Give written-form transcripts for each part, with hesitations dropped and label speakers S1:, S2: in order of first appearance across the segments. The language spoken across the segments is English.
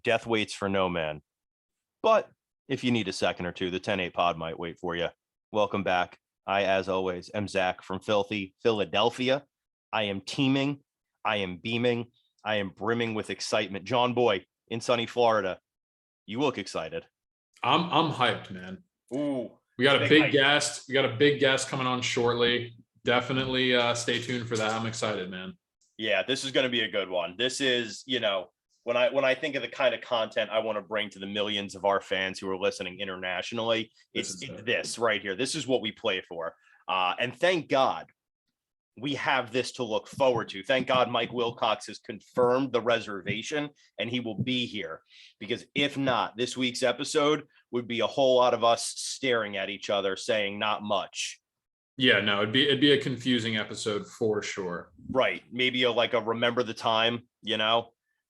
S1: Death waits for no man. But if you need a second or two, the 10-8 pod might wait for you. Welcome back. I, as always, am Zach from filthy Philadelphia. I am teeming. I am beaming. I am brimming with excitement. John Boy in sunny Florida. You look excited.
S2: I'm hyped, man.
S1: Ooh.
S2: We got a big guest. We got a big guest coming on shortly. Definitely stay tuned for that. I'm excited, man.
S1: Yeah, this is going to be a good one. This is, when I think of the kind of content I want to bring to the millions of our fans who are listening internationally, it's this right here. This is what we play for. And thank God we have this to look forward to. Thank God Mike Wilcox has confirmed the reservation and he will be here, because if not, this week's episode would be a whole lot of us staring at each other saying not much.
S2: Yeah, no, it'd be a confusing episode for sure.
S1: Right. Maybe a remember the time,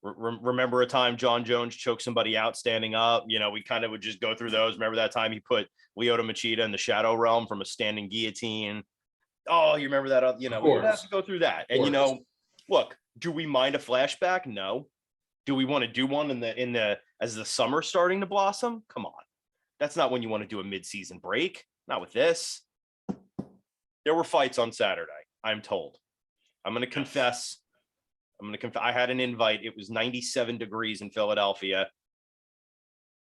S1: remember a time John Jones choked somebody out standing up. We kind of would just go through those. Remember that time he put Lyoto Machida in the Shadow Realm from a standing guillotine? Oh, you remember that? We would have to go through that. And look, do we mind a flashback? No. Do we want to do one as the summer starting to blossom? Come on. That's not when you want to do a mid-season break. Not with this. There were fights on Saturday, I'm told. I'm going to confess. I had an invite. It was 97 degrees in Philadelphia.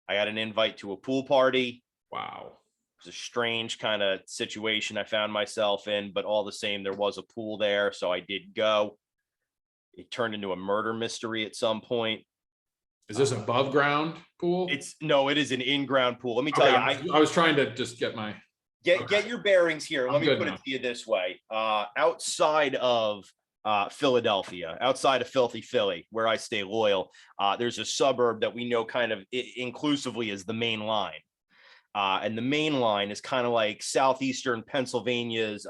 S1: I had an invite to a pool party.
S2: Wow.
S1: It was a strange kind of situation I found myself in, but all the same, there was a pool there, so I did go. It turned into a murder mystery at some point.
S2: Is this above ground pool?
S1: It is an in-ground pool. Let me tell you.
S2: I was trying to just get my...
S1: Get your bearings here. Let me put it to you this way. Outside of Philadelphia, outside of filthy Philly, where I stay loyal, there's a suburb that we know kind of inclusively as the Main Line. And the Main Line is kind of like southeastern Pennsylvania's,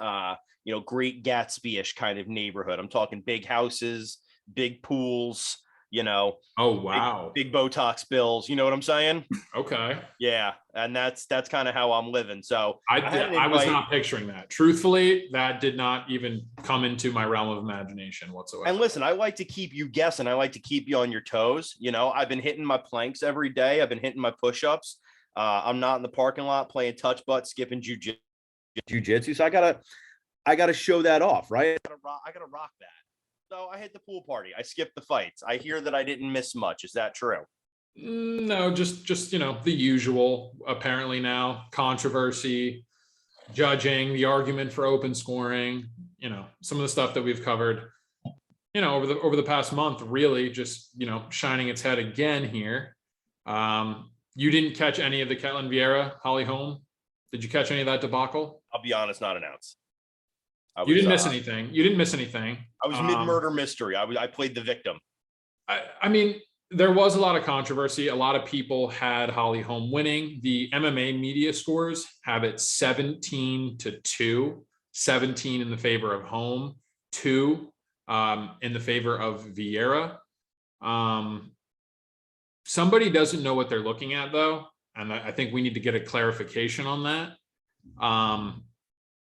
S1: Great Gatsby-ish kind of neighborhood. I'm talking big houses, big pools, Oh,
S2: wow.
S1: Big Botox bills. You know what I'm saying?
S2: Okay.
S1: Yeah. And that's kind of how I'm living. So
S2: I was not picturing that. Truthfully, that did not even come into my realm of imagination whatsoever.
S1: And listen, I like to keep you guessing. I like to keep you on your toes. I've been hitting my planks every day. I've been hitting my push-ups. I'm not in the parking lot playing touch butt, skipping jujitsu. So I gotta show that off, right? I gotta rock that. So I hit the pool party. I skipped the fights. I hear that I didn't miss much. Is that true?
S2: No, just the usual. Apparently now, controversy, judging, the argument for open scoring. Some of the stuff that we've covered. Over the past month, really just shining its head again here. You didn't catch any of the Ketlin Vieira, Holly Holm? Did you catch any of that debacle?
S1: I'll be honest, not an ounce.
S2: You didn't miss anything. You didn't miss anything.
S1: I was mid-murder mystery. I played the victim.
S2: I mean, there was a lot of controversy. A lot of people had Holly Holm winning. The MMA media scores have it 17-2, 17 in the favor of Holm, 2 in the favor of Vieira. Somebody doesn't know what they're looking at, though, and I think we need to get a clarification on that.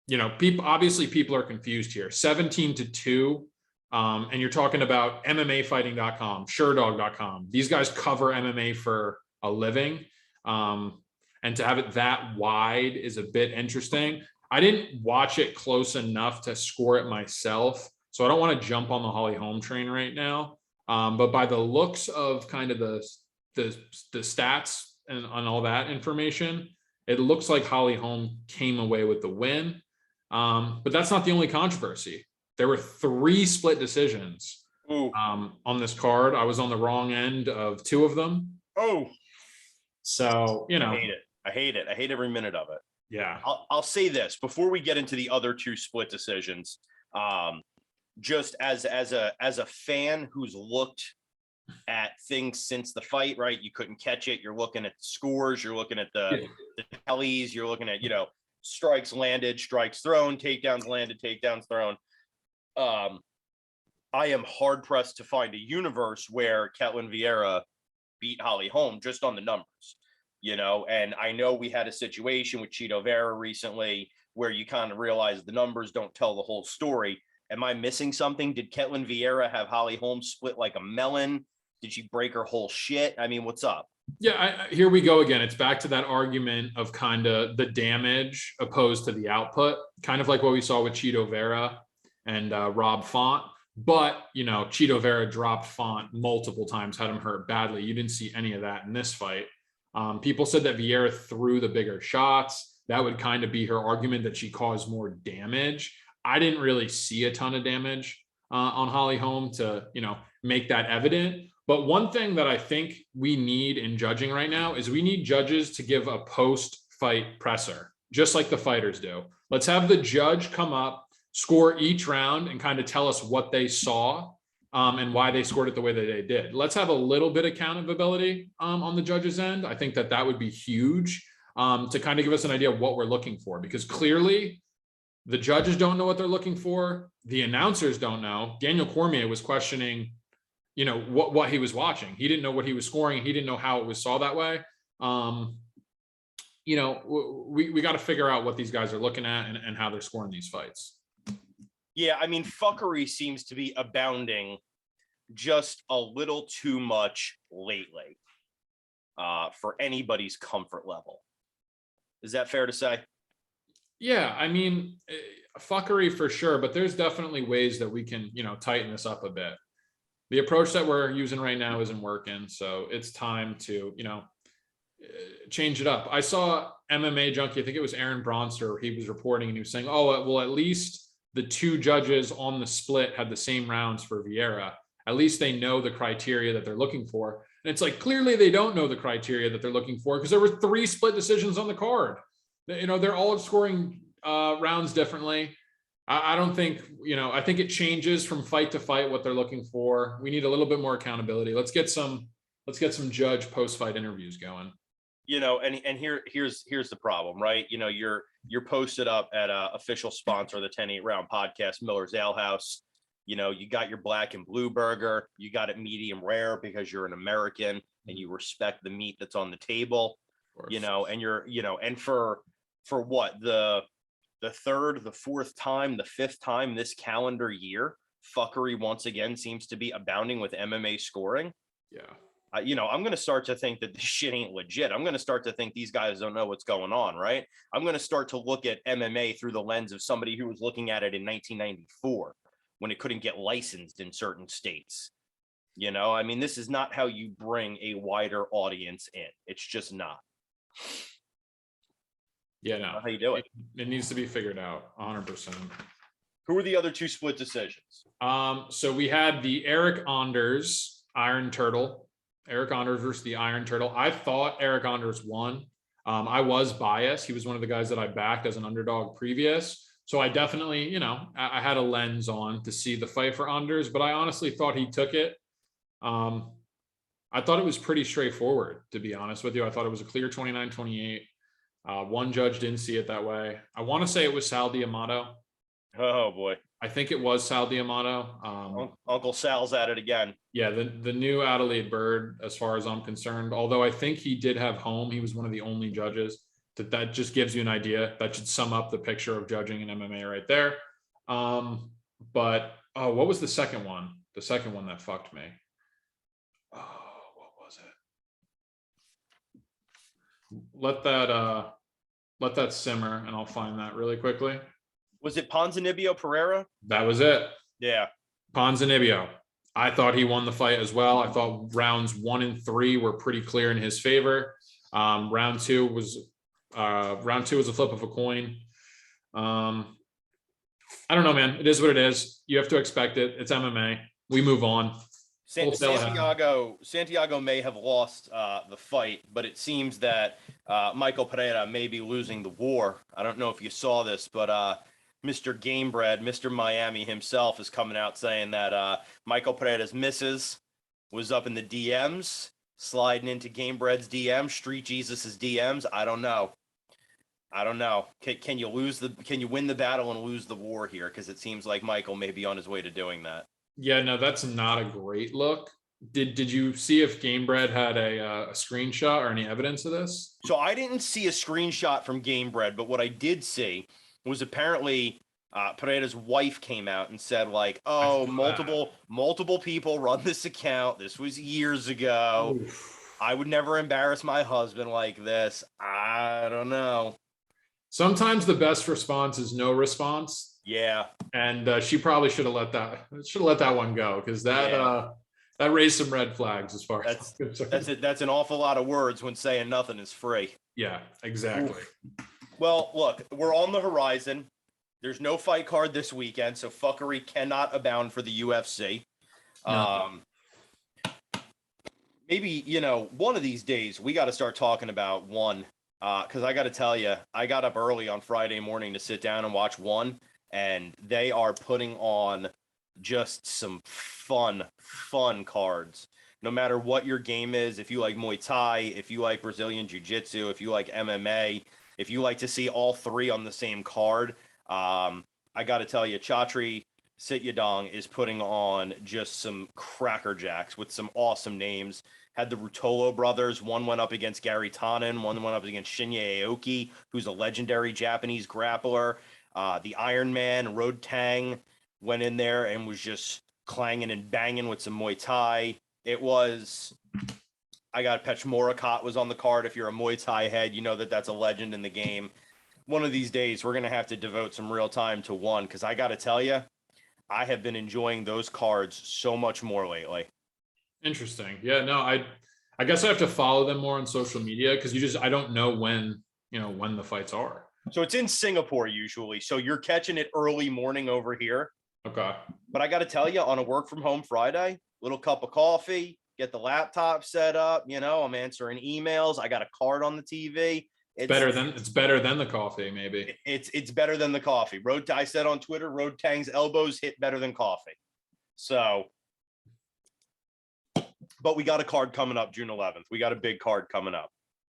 S2: People are confused here. 17-2, and you're talking about MMAfighting.com, SureDog.com. These guys cover MMA for a living, and to have it that wide is a bit interesting. I didn't watch it close enough to score it myself, so I don't want to jump on the Holly Holm train right now. But by the looks of kind of the stats and on all that information, it looks like Holly Holm came away with the win. But that's not the only controversy. There were 3 split decisions on this card. I was on the wrong end of 2 of them.
S1: Oh,
S2: so
S1: I hate it. I hate every minute of it.
S2: Yeah.
S1: I'll say this before we get into the other 2 split decisions. Just as a fan who's looked at things since the fight, right? You couldn't catch it. You're looking at the scores. You're looking at the tallies. You're looking at, strikes landed, strikes thrown, takedowns landed, takedowns thrown. I am hard pressed to find a universe where Ketlin Vieira beat Holly Holm just on the numbers, and I know we had a situation with Chito Vera recently where you kind of realize the numbers don't tell the whole story. Am I missing something? Did Ketlin Vieira have Holly Holm split like a melon? Did she break her whole shit? I mean, what's up?
S2: Yeah, here we go again. It's back to that argument of kind of the damage opposed to the output, kind of like what we saw with Cheeto Vera and Rob Font. But, Cheeto Vera dropped Font multiple times, had him hurt badly. You didn't see any of that in this fight. People said that Vieira threw the bigger shots. That would kind of be her argument, that she caused more damage. I didn't really see a ton of damage on Holly Holm to, make that evident. But one thing that I think we need in judging right now is we need judges to give a post-fight presser, just like the fighters do. Let's have the judge come up, score each round, and kind of tell us what they saw and why they scored it the way that they did. Let's have a little bit of accountability on the judge's end. I think that would be huge to kind of give us an idea of what we're looking for, because clearly the judges don't know what they're looking for. The announcers don't know. Daniel Cormier was questioning what he was watching. He didn't know what he was scoring. He didn't know how it was saw that way. We got to figure out what these guys are looking at and how they're scoring these fights.
S1: Yeah, I mean, fuckery seems to be abounding just a little too much lately for anybody's comfort level. Is that fair to say?
S2: Yeah, I mean, fuckery for sure, but there's definitely ways that we can, tighten this up a bit. The approach that we're using right now isn't working, so it's time to, change it up. I saw MMA Junkie, I think it was Aaron Bronster, he was reporting and he was saying, oh, well, at least the two judges on the split had the same rounds for Vieira. At least they know the criteria that they're looking for. And it's like, clearly they don't know the criteria that they're looking for, because there were 3 split decisions on the card. They're all scoring rounds differently. I don't think, I think it changes from fight to fight what they're looking for. We need a little bit more accountability. Let's get some judge post-fight interviews going.
S1: And here's the problem, right? You're posted up at a official sponsor of the 10-8 round podcast, Miller's Ale House. You got your black and blue burger. You got it medium rare because you're an American and you respect the meat that's on the table. And you're, and for what, the third, the fourth time, the fifth time this calendar year, fuckery once again seems to be abounding with MMA scoring.
S2: Yeah.
S1: I'm going to start to think that this shit ain't legit. I'm going to start to think these guys don't know what's going on, right? I'm going to start to look at MMA through the lens of somebody who was looking at it in 1994 when it couldn't get licensed in certain states. I mean, this is not how you bring a wider audience in. It's just not.
S2: Yeah, no.
S1: How you do it?
S2: It needs to be figured out 100%.
S1: Who are the other 2 split decisions?
S2: So we had the Eric Anders Iron Turtle. Eric Anders versus the Iron Turtle. I thought Eric Anders won. I was biased. He was one of the guys that I backed as an underdog previous. So I definitely, I had a lens on to see the fight for Anders, but I honestly thought he took it. I thought it was pretty straightforward, to be honest with you. I thought it was a clear 29-28. One judge didn't see it that way. I want to say it was Sal D'Amato.
S1: Oh boy.
S2: I think it was Sal D'Amato.
S1: Uncle Sal's at it again.
S2: Yeah, the new Adelaide Bird, as far as I'm concerned. Although I think he did have home. He was one of the only judges. That just gives you an idea. That should sum up the picture of judging in MMA right there. But what was the second one? The second one that fucked me. Oh, what was it? Let that simmer, and I'll find that really quickly.
S1: Was it Ponzinibbio Pereira?
S2: That was it.
S1: Yeah.
S2: Ponzinibbio. I thought he won the fight as well. I thought rounds 1 and 3 were pretty clear in his favor. Round two was a flip of a coin. I don't know, man. It is what it is. You have to expect it. It's MMA. We move on.
S1: Santiago may have lost the fight, but it seems that Michael Pereira may be losing the war. I don't know if you saw this, but Mr. Gamebred, Mr. Miami himself is coming out saying that Michael Pereira's missus was up in the DMs, sliding into Gamebred's DMs, Street Jesus's DMs. I don't know. Can you win the battle and lose the war here? Because it seems like Michael may be on his way to doing that.
S2: Yeah, no, that's not a great look. Did you see if Gamebred had a screenshot or any evidence of this?
S1: So I didn't see a screenshot from Gamebred, but what I did see was apparently Pereira's wife came out and said like,
S2: I
S1: "Oh,
S2: saw that.
S1: multiple people run this account. This was years ago.
S2: Oof.
S1: I would never embarrass my husband like this." I don't know.
S2: Sometimes the best response is no response,
S1: Yeah,
S2: and she probably should have let that one go because
S1: yeah.
S2: that raised some red flags as far as
S1: That's
S2: I'm concerned.
S1: that's it. That's an awful lot of words when saying nothing is free.
S2: Yeah, exactly.
S1: Oof. Well, look, we're on the horizon. There's no fight card this weekend, so fuckery cannot abound for the UFC.
S2: No,
S1: Um, maybe one of these days we got to start talking about one. Because I got to tell you, I got up early on Friday morning to sit down and watch one, and they are putting on just some fun cards. No matter what your game is, if you like Muay Thai, if you like Brazilian Jiu-Jitsu, if you like MMA, if you like to see all three on the same card, I got to tell you, Chatri Sityodtong is putting on just some cracker jacks with some awesome names. Had the Rutolo brothers. One went up against Gary Tonin. One went up against Shinya Aoki, who's a legendary Japanese grappler. The Iron Man, Road Tang, went in there and was just clanging and banging with some Muay Thai. It was, I got Pech Morakat was on the card. If you're a Muay Thai head, you know that that's a legend in the game. One of these days, we're going to have to devote some real time to one because I got to tell you, I have been enjoying those cards so much more lately.
S2: interesting. Yeah, no, I guess I have to follow them more on social media because I don't know when the fights are.
S1: So it's in Singapore usually. So you're catching it early morning over here.
S2: Okay.
S1: But I got to tell you, on a work from home Friday, little cup of coffee, get the laptop set up. I'm answering emails. I got a card on the TV.
S2: It's better than the coffee, maybe.
S1: It's better than the coffee. I said on Twitter, Road Tang's elbows hit better than coffee. So, but we got a card coming up June 11th. We got a big card coming up.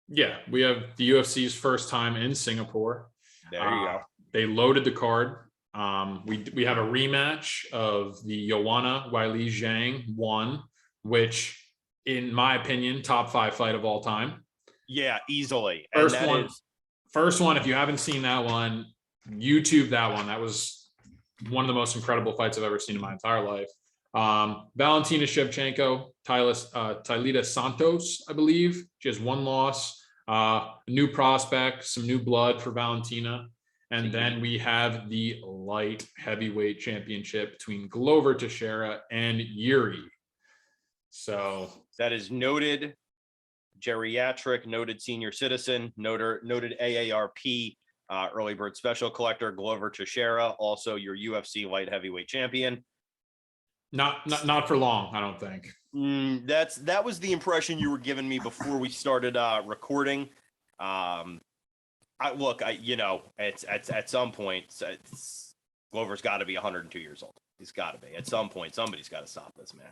S2: Yeah, we have the UFC's first time in Singapore.
S1: There you go.
S2: They loaded the card. We have a rematch of the Joanna Weili Zhang one, which, in my opinion, top 5 fight of all time.
S1: Yeah, easily.
S2: First one. If you haven't seen that one, YouTube that one. That was one of the most incredible fights I've ever seen in my entire life. Valentina Shevchenko, Tylita Santos, I believe. She has one loss, a new prospect, some new blood for Valentina. And then we have the light heavyweight championship between Glover Teixeira and Yuri. So
S1: that is noted geriatric, noted senior citizen, noted AARP, early bird special collector, Glover Teixeira, also your UFC light heavyweight champion.
S2: Not for long, I don't think.
S1: That was the impression you were giving me before we started recording. It's at some point, Glover's got to be 102 years old. He's got to be. At some point, somebody's got to stop this man.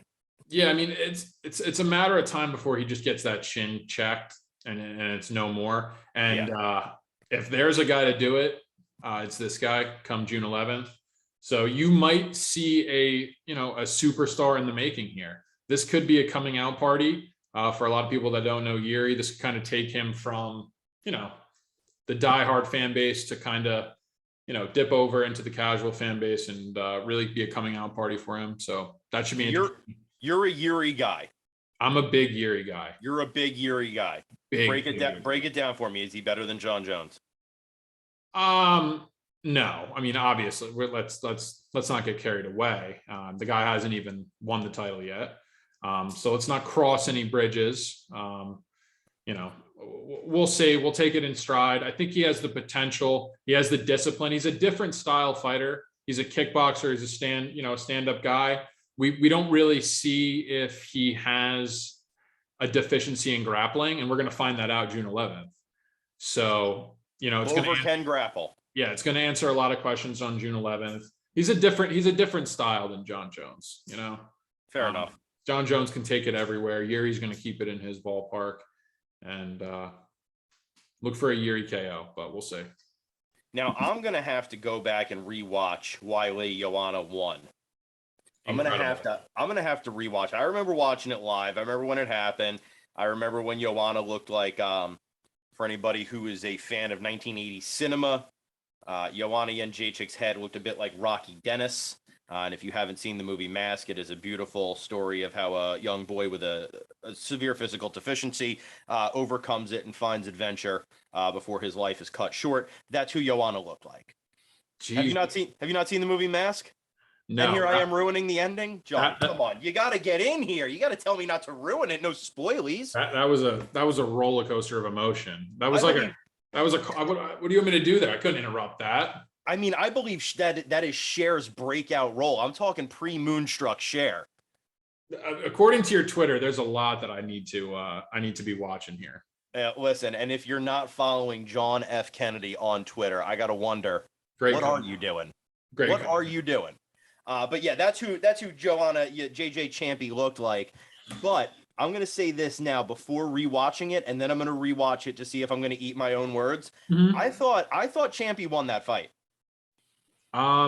S2: Yeah, I mean, it's a matter of time before he just gets that chin checked and it's no more. And if there's a guy to do it, it's this guy come June 11th. So you might see a superstar in the making here. This could be a coming out party for a lot of people that don't know Yuri. This could kind of take him from, the diehard fan base to kind of, dip over into the casual fan base and really be a coming out party for him. So that should be interesting.
S1: You're a Yuri guy.
S2: I'm a big Yuri guy.
S1: You're a big Yuri guy. Break it down for me. Is he better than John Jones?
S2: No. I mean, obviously, let's not get carried away. The guy hasn't even won the title yet. So let's not cross any bridges. We'll see. We'll take it in stride. I think he has the potential. He has the discipline. He's a different style fighter. He's a kickboxer. He's a stand-up guy. We don't really see if he has a deficiency in grappling, and we're going to find that out June 11th. So, it's going to
S1: can grapple.
S2: Yeah, it's going to answer a lot of questions on June 11th. He's a different style than John Jones,
S1: Fair enough.
S2: John Jones can take it everywhere. Yuri's going to keep it in his ballpark, and look for a Yuri KO, but we'll see.
S1: Now, I'm going to have to go back and rewatch Weili Joanna 1. I'm gonna have to rewatch. I remember watching it live. I remember when it happened. I remember when Joanna looked like, for anybody who is a fan of 1980 cinema, Joanna Jędrzejczyk's head looked a bit like Rocky Dennis. And if you haven't seen the movie Mask, it is a beautiful story of how a young boy with a severe physical deficiency overcomes it and finds adventure before his life is cut short. That's who Joanna looked like.
S2: Jeez.
S1: Have you not seen the movie Mask?
S2: No.
S1: And here I am ruining the ending. John, come on. You got to get in here. You got to tell me not to ruin it. No spoilies.
S2: That was a roller coaster of emotion. That was what do you want me to do there? I couldn't interrupt that.
S1: I mean, I believe that is Cher's breakout role. I'm talking pre-Moonstruck Cher.
S2: According to your Twitter, there's a lot that I need to be watching here.
S1: Listen, and if you're not following John F. Kennedy on Twitter, I gotta wonder, what are you doing? What are you doing? But yeah, that's who Joanna JJ Champy looked like. But I'm gonna say this now before rewatching it, and then I'm gonna rewatch it to see if I'm gonna eat my own words.
S2: Mm-hmm.
S1: I thought Champy won that fight.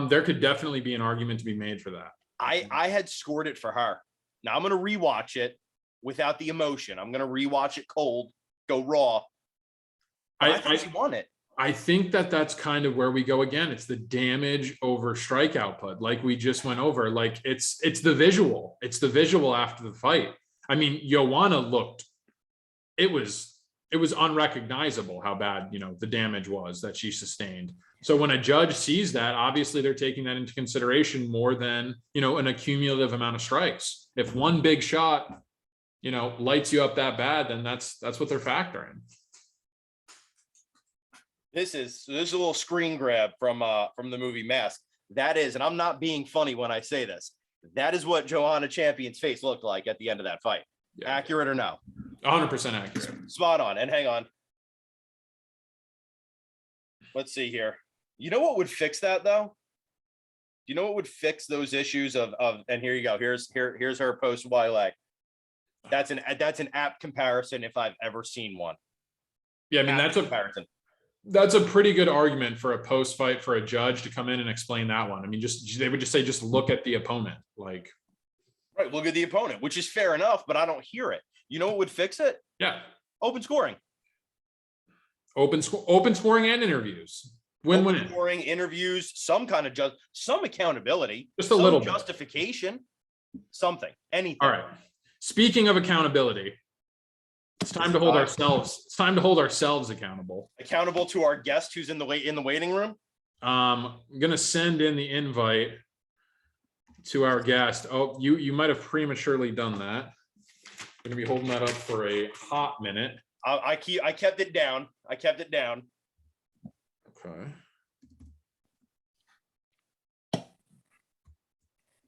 S2: There could definitely be an argument to be made for that.
S1: I had scored it for her. Now I'm gonna rewatch it without the emotion. I'm gonna rewatch it cold, go raw. I thought she won it.
S2: I think that's kind of where we go again. It's the damage over strike output, like we just went over. Like it's the visual. It's the visual after the fight. I mean, Joanna looked. It was unrecognizable how bad the damage was that she sustained. So when a judge sees that, obviously they're taking that into consideration more than an accumulative amount of strikes. If one big shot lights you up that bad, then that's what they're factoring.
S1: This is a little screen grab from the movie Mask. That is, and I'm not being funny when I say this, that is what Joanna Champion's face looked like at the end of that fight. Yeah. Accurate or no?
S2: 100% accurate.
S1: Spot on. And hang on. Let's see here. You know what would fix that though? You know what would fix those issues of and here you go. Here's her post Wiley. That's an apt comparison if I've ever seen one.
S2: Yeah, I mean
S1: that's a comparison.
S2: That's a pretty good argument for a post fight for a judge to come in and explain that one. I mean, they would just say, just look at the opponent. Like,
S1: right, look at the opponent, which is fair enough, but I don't hear it. You know what would fix it?
S2: Yeah.
S1: Open scoring.
S2: Open scoring and interviews. Win-win.
S1: Open scoring, interviews, some kind of some accountability.
S2: Just a little
S1: justification. Something. Anything.
S2: All right. Speaking of accountability, it's time to hold ourselves. It's time to hold ourselves accountable.
S1: Accountable to our guest who's in the waiting room.
S2: I'm gonna send in the invite to our guest. Oh, you might have prematurely done that. I'm gonna be holding that up for a hot minute.
S1: I kept it down.
S2: Okay.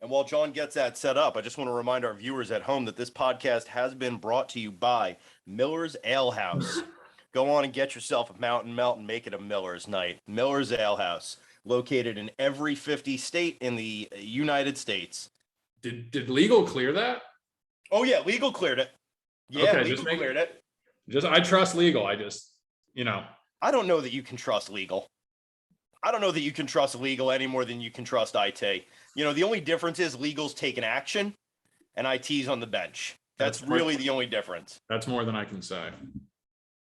S1: And while John gets that set up, I just want to remind our viewers at home that this podcast has been brought to you by Miller's Ale House. Go on and get yourself a Mountain Melt and make it a Miller's night. Miller's Ale House, located in every 50 state in the United States.
S2: Did legal clear that?
S1: Oh yeah, legal cleared it. Yeah, okay, legal cleared it.
S2: I trust legal. I
S1: don't know that you can trust legal. I don't know that you can trust legal any more than you can trust IT. The only difference is legal's taking action and IT's on the bench. That's really the only difference.
S2: That's more than I can say.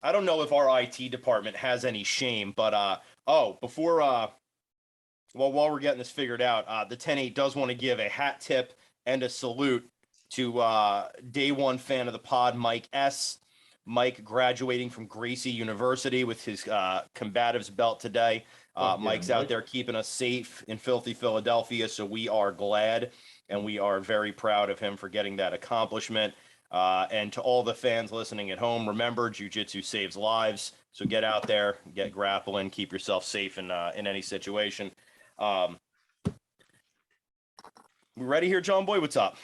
S1: I don't know if our IT department has any shame, but while we're getting this figured out, the 10-8 does want to give a hat tip and a salute to day one fan of the pod, Mike S. Mike graduating from Gracie University with his combatives belt today. Mike's out there keeping us safe in filthy Philadelphia, so we are glad and we are very proud of him for getting that accomplishment. And to all the fans listening at home, remember, jiu-jitsu saves lives, so get out there, get grappling, keep yourself safe in any situation. We ready here, John Boy? What's up?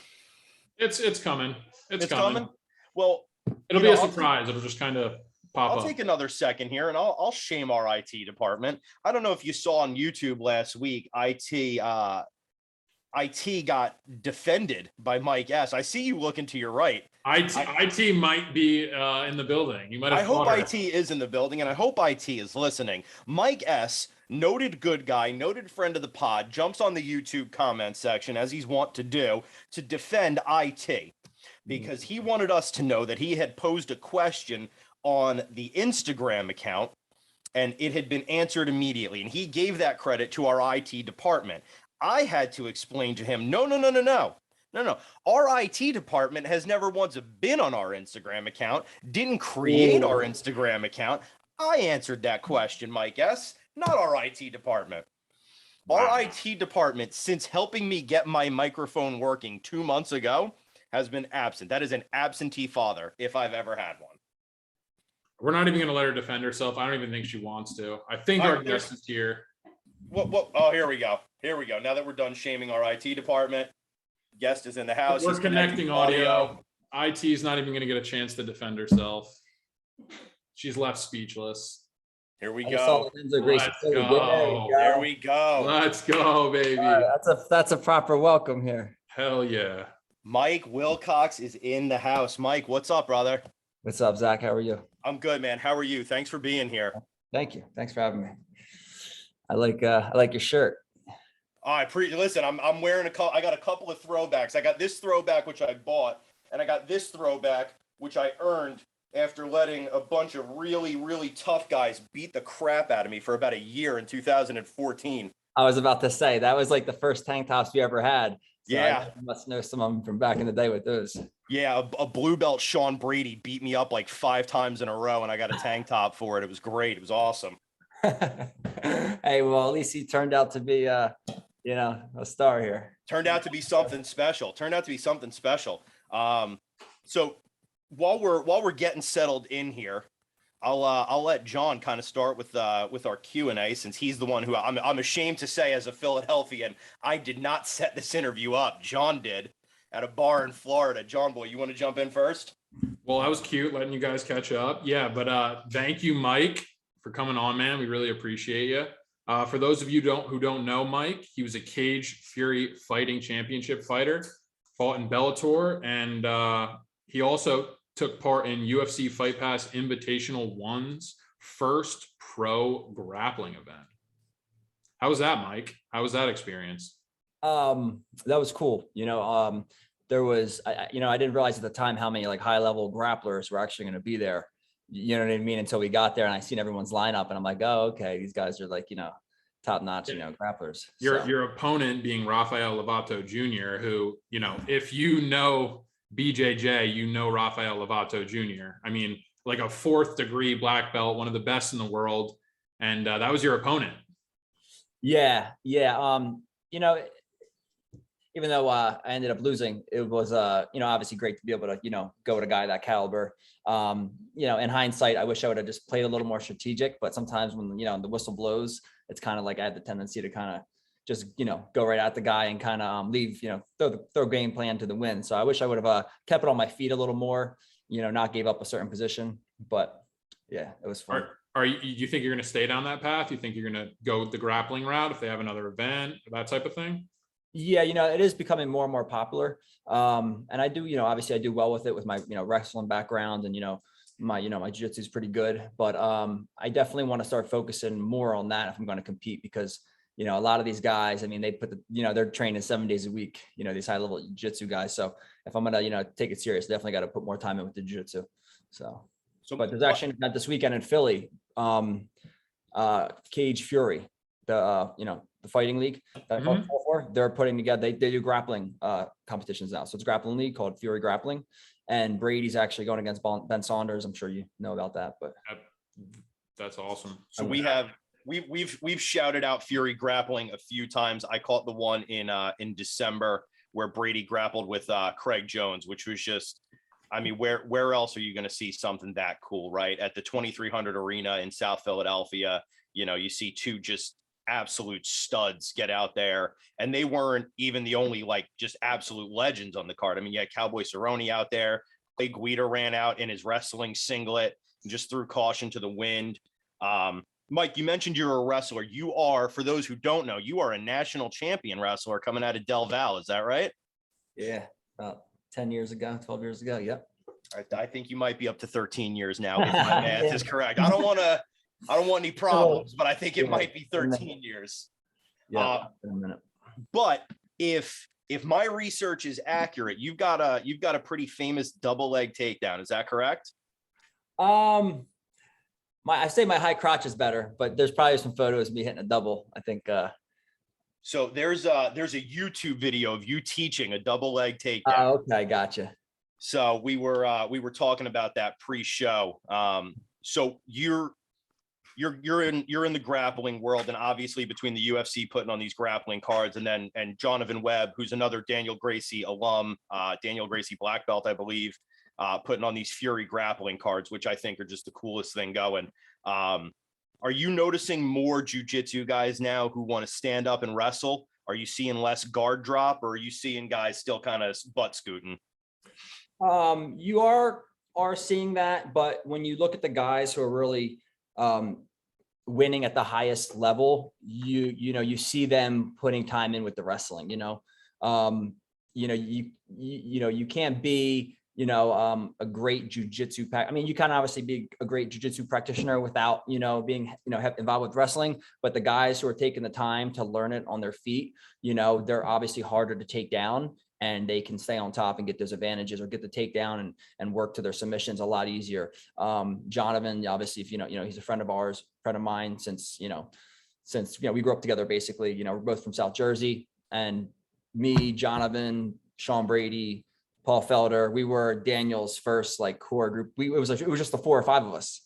S2: It's coming. It's coming.
S1: Well,
S2: it'll be a surprise. It'll just kind of pop up.
S1: I'll take another second here and I'll shame our IT department. I don't know if you saw on YouTube last week, IT got defended by Mike S. I see you looking to your right.
S2: IT might be in the building. You might have.
S1: I hope IT is in the building, and I hope IT is listening. Mike S., noted good guy, noted friend of the pod, jumps on the YouTube comment section, as he's wont to do, to defend IT, because he wanted us to know that he had posed a question on the Instagram account and it had been answered immediately. And he gave that credit to our IT department. I had to explain to him, no, no, no, no, no. No, no. Our IT department has never once been on our Instagram account, didn't create our Instagram account. I answered that question, Mike S., not our IT department. Wow. Our IT department, since helping me get my microphone working 2 months ago, has been absent. That is an absentee father, if I've ever had one.
S2: We're not even going to let her defend herself. I don't even think she wants to. I think our guest is here.
S1: What? Oh, here we go. Here we go. Now that we're done shaming our IT department, guest is in the house.
S2: We're connecting audio. IT is not even going to get a chance to defend herself. She's left speechless.
S1: Here we go.
S2: Let's go.
S1: There we go.
S2: Let's go, baby.
S3: That's a proper welcome here.
S2: Hell yeah.
S1: Mike Wilcox is in the house. Mike, what's up, brother?
S3: What's up, Zach? How are you?
S1: I'm good, man. How are you? Thanks for being here.
S3: Thank you. Thanks for having me. I like your shirt.
S1: Listen, I'm wearing I got a couple of throwbacks. I got this throwback, which I bought, and I got this throwback, which I earned after letting a bunch of really, really tough guys beat the crap out of me for about a year in 2014.
S3: I was about to say, that was like the first tank tops you ever had. So
S1: yeah.
S3: I must know some of them from back in the day with those.
S1: Yeah, a blue belt Sean Brady beat me up like 5 times in a row, and I got a tank top for it. It was great. It was awesome.
S3: Hey, well, at least he turned out to be, a star here.
S1: Turned out to be something special. So while we're getting settled in here, I'll let John kind of start with our Q&A, since he's the one who I'm ashamed to say, as a Philadelphian, I did not set this interview up. John did, at a bar in Florida. John boy, you want to jump in first?
S2: Well, that was cute letting you guys catch up. Yeah, but thank you, Mike, for coming on, man. We really appreciate you. For those of you who don't know Mike, he was a Cage Fury Fighting Championship fighter, fought in Bellator, and he also took part in UFC Fight Pass Invitational One's first pro grappling event. How was that, Mike? How was that experience?
S3: That was cool. There was, I didn't realize at the time how many like high level grapplers were actually going to be there. You know what I mean? Until we got there and I seen everyone's lineup and I'm like, oh, okay, these guys are like, top notch, grapplers.
S2: Your opponent being Rafael Lovato Jr., who, if you know BJJ, you know Rafael Lovato Jr. I mean, like a 4th degree black belt, one of the best in the world. And that was your opponent.
S3: Yeah. Even though I ended up losing, it was, obviously great to be able to, go with a guy of that caliber. In hindsight, I wish I would have just played a little more strategic, but sometimes when, the whistle blows, it's kind of like I had the tendency to kind of just, go right at the guy and kind of leave, throw game plan to the wind. So I wish I would have kept it on my feet a little more, not gave up a certain position, but yeah, it was fun.
S2: You think you're going to stay down that path? You think you're going to go the grappling route if they have another event, that type of thing?
S3: Yeah, it is becoming more and more popular. And I do, obviously I do well with it with my, wrestling background and, my jiu-jitsu is pretty good, but I definitely want to start focusing more on that if I'm going to compete, because, a lot of these guys, I mean, they put they're training 7 days a week, these high level jiu-jitsu guys. So if I'm going to, take it serious, definitely got to put more time in with the jiu-jitsu. But there's actually an event this weekend in Philly, Cage Fury, the fighting league that I fought for, they're putting together, they do grappling competitions now. So it's a grappling league called Fury Grappling. And Brady's actually going against Ben Saunders. I'm sure you know about that, but
S2: that's awesome.
S1: So we've shouted out Fury Grappling a few times. I caught the one in December where Brady grappled with Craig Jones, which was just, I mean, where else are you going to see something that cool, right? At the 2300 Arena in South Philadelphia, you see two just absolute studs get out there, and they weren't even the only just absolute legends on the card. I mean, you had Cowboy Cerrone out there. Clay Guida ran out in his wrestling singlet and just threw caution to the wind. Mike, you mentioned you're a wrestler. You are, for those who don't know, you are a national champion wrestler coming out of Del Val. Is that right?
S3: Yeah, about 10 years ago, 12 years ago. Yep.
S1: I think you might be up to 13 years now, if my math is correct. I don't want any problems, but I think it might be 13 years.
S3: Yeah, in a minute.
S1: But if my research is accurate, you've got a pretty famous double leg takedown. Is that correct?
S3: I say my high crotch is better, but there's probably some photos of me hitting a double. I think.
S1: So there's a YouTube video of you teaching a double leg takedown.
S3: Okay, gotcha.
S1: So we were talking about that pre-show. So you're in the grappling world, and obviously between the UFC putting on these grappling cards, and Jonathan Webb, who's another Daniel Gracie alum, Daniel Gracie black belt, I believe, putting on these Fury grappling cards, which I think are just the coolest thing going. Are you noticing more jiu-jitsu guys now who want to stand up and wrestle? Are you seeing less guard drop, or are you seeing guys still kind of butt scooting?
S3: You are seeing that, but when you look at the guys who are really winning at the highest level, you see them putting time in with the wrestling. You can't be a great jujitsu pack. I mean, you can obviously be a great jujitsu practitioner without being involved with wrestling. But the guys who are taking the time to learn it on their feet, they're obviously harder to take down, and they can stay on top and get those advantages or get the takedown and work to their submissions a lot easier. Jonathan, obviously, if he's a friend of mine since we grew up together, basically. We're both from South Jersey, and me, Jonathan, Sean Brady, Paul Felder, we were Daniel's first core group. It was just the 4 or 5 of us.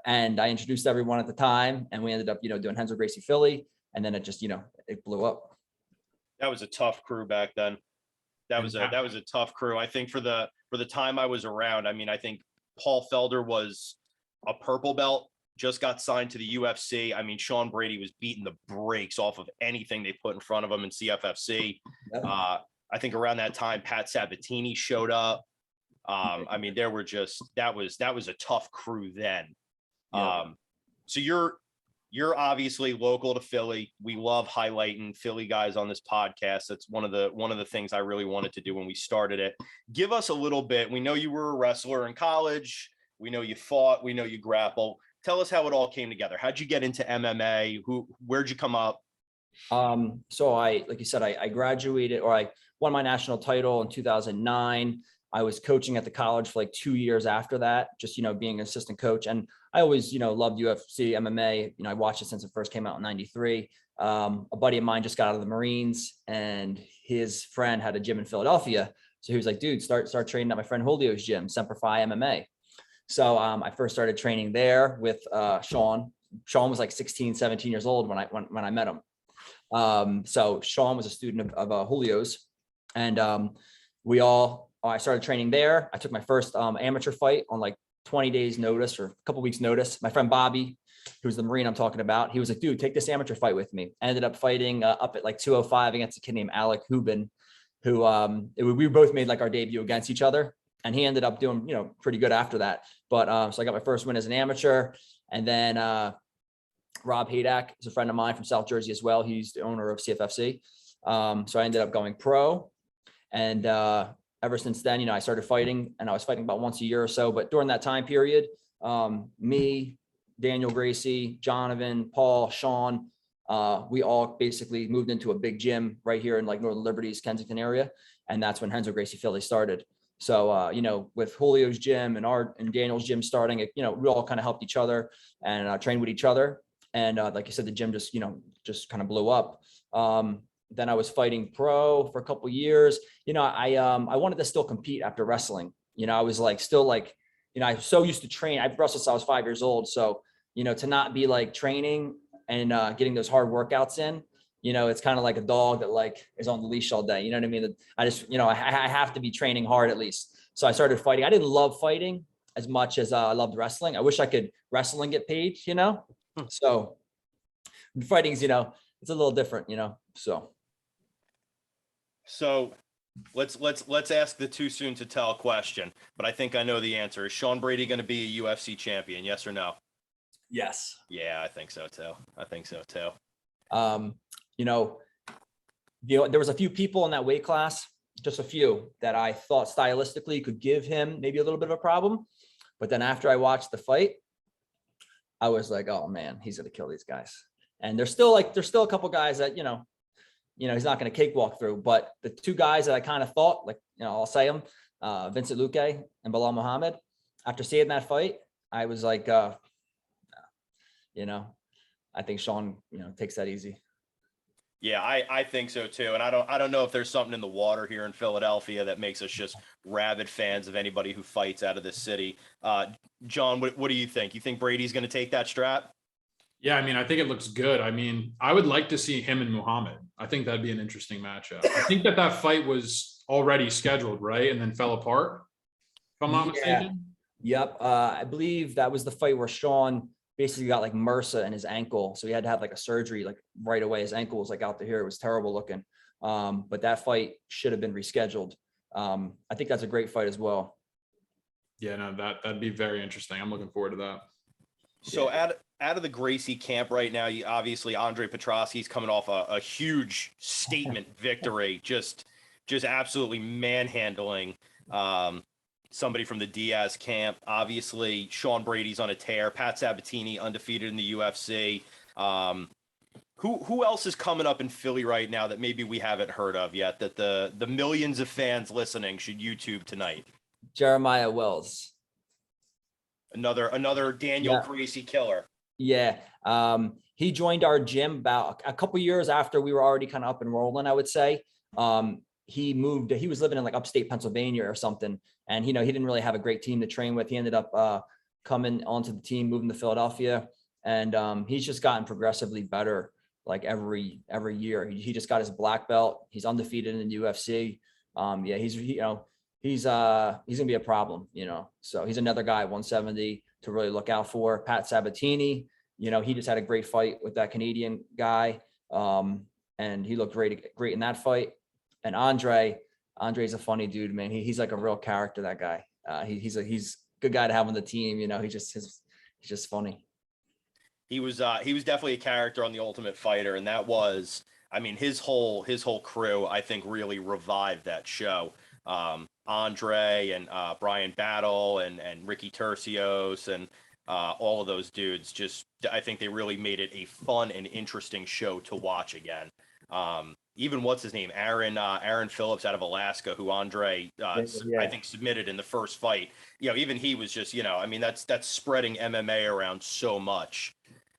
S3: And I introduced everyone at the time, and we ended up, doing Renzo Gracie Philly. And then it just, it blew up.
S1: That was a tough crew back then. That was a tough crew. I think for the time I was around, I mean, I think Paul Felder was a purple belt, just got signed to the UFC. I mean, Sean Brady was beating the brakes off of anything they put in front of him in CFFC. Yeah. I think around that time, Pat Sabatini showed up. I mean, there were that was a tough crew then. Yeah. So you're obviously local to Philly. We love highlighting Philly guys on this podcast. That's one of the things I really wanted to do when we started it. Give us a little bit. We know you were a wrestler in college. We know you fought. We know you grapple. Tell us how it all came together. How'd you get into MMA? Where'd you come up?
S3: So like you said, I graduated, or I won my national title in 2009. I was coaching at the college for 2 years after that, just, being an assistant coach. And I always, loved UFC, MMA. I watched it since it first came out in 93. A buddy of mine just got out of the Marines, and his friend had a gym in Philadelphia. So he was like, dude, start training at my friend Julio's gym, Semper Fi MMA. So I first started training there with Sean. Sean was 16, 17 years old when I met him. So Sean was a student of Julio's, and I started training there. I took my first amateur fight on 20 days notice, or a couple weeks notice. My friend Bobby, who's the Marine I'm talking about, he was like, dude, take this amateur fight with me. I ended up fighting up at 205 against a kid named Alec Hubin, who we both made our debut against each other. And he ended up doing, pretty good after that. But so I got my first win as an amateur. And then Rob Hadak is a friend of mine from South Jersey as well. He's the owner of CFFC. So I ended up going pro. And ever since then, I started fighting, and I was fighting about once a year or so. But during that time period, me, Daniel Gracie, Jonathan, Paul, Sean, we all basically moved into a big gym right here in Northern Liberties, Kensington area. And that's when Renzo Gracie Philly started. So, with Julio's gym and Daniel's gym starting, we all kind of helped each other and trained with each other. And like you said, the gym just kind of blew up. Then I was fighting pro for a couple of years. I wanted to still compete after wrestling. I was I was so used to train. I've wrestled since I was 5 years old. So, to not be training and getting those hard workouts in, it's kind of like a dog that is on the leash all day. You know what I mean? I just, I have to be training hard at least. So I started fighting. I didn't love fighting as much as I loved wrestling. I wish I could wrestle and get paid, So fighting's, it's a little different,
S1: So let's ask the too soon to tell question, but I think I know the answer. Is Sean Brady going to be a UFC champion? Yes or no?
S3: Yes.
S1: Yeah, I think so too.
S3: There was a few people in that weight class, just a few, that I thought stylistically could give him maybe a little bit of a problem. But then after I watched the fight, I was like, oh man, he's going to kill these guys. And there's still a couple guys that, he's not going to cakewalk through. But the two guys that I kind of thought, I'll say them, Vincent Luque and Bilal Muhammad. After seeing that fight, I was like, you know, I think Sean, takes that easy.
S1: Yeah, I think so too. And I don't know if there's something in the water here in Philadelphia that makes us just rabid fans of anybody who fights out of this city. John, what do you think? You think Brady's going to take that strap?
S2: Yeah, I mean, I think it looks good. I mean, I would like to see him and Muhammad. I think that'd be an interesting matchup. I think that fight was already scheduled, right? And then fell apart, if I'm not
S3: Yeah.
S2: mistaken.
S3: Yep. I believe that was the fight where Sean basically got like MRSA in his ankle. So he had to have like a surgery like right away. His ankle was like out to here. It was terrible looking. But that fight should have been rescheduled. I think that's a great fight as well.
S2: Yeah, no, that'd be very interesting. I'm looking forward to that.
S1: So out of the Gracie camp right now, you obviously Andre Petrosky's coming off a huge statement victory, just absolutely manhandling somebody from the Diaz camp. Obviously, Sean Brady's on a tear. Pat Sabatini undefeated in the UFC. Who else is coming up in Philly right now that maybe we haven't heard of yet that the millions of fans listening should YouTube tonight?
S3: Jeremiah Wells.
S1: Another Daniel Gracie killer.
S3: Yeah. He joined our gym about a couple years after we were already kind of up and rolling, I would say. He was living in like upstate Pennsylvania or something. And, he didn't really have a great team to train with. He ended up coming onto the team, moving to Philadelphia. And he's just gotten progressively better like every year. He just got his black belt. He's undefeated in the UFC. He's gonna be a problem, so he's another guy at 170 to really look out for. Pat Sabatini, he just had a great fight with that Canadian guy. And he looked great in that fight. And Andre's a funny dude, man. He's like a real character, that guy. He's a good guy to have on the team. He's just funny.
S1: He was definitely a character on The Ultimate Fighter, and that was, I mean, his whole crew, I think, really revived that show. Andre and Brian Battle and Ricky Tercios and all of those dudes, I think they really made it a fun and interesting show to watch again. Even what's his name, Aaron Phillips out of Alaska, who Andre I think submitted in the first fight. Even he was just, I mean, that's spreading MMA around so much.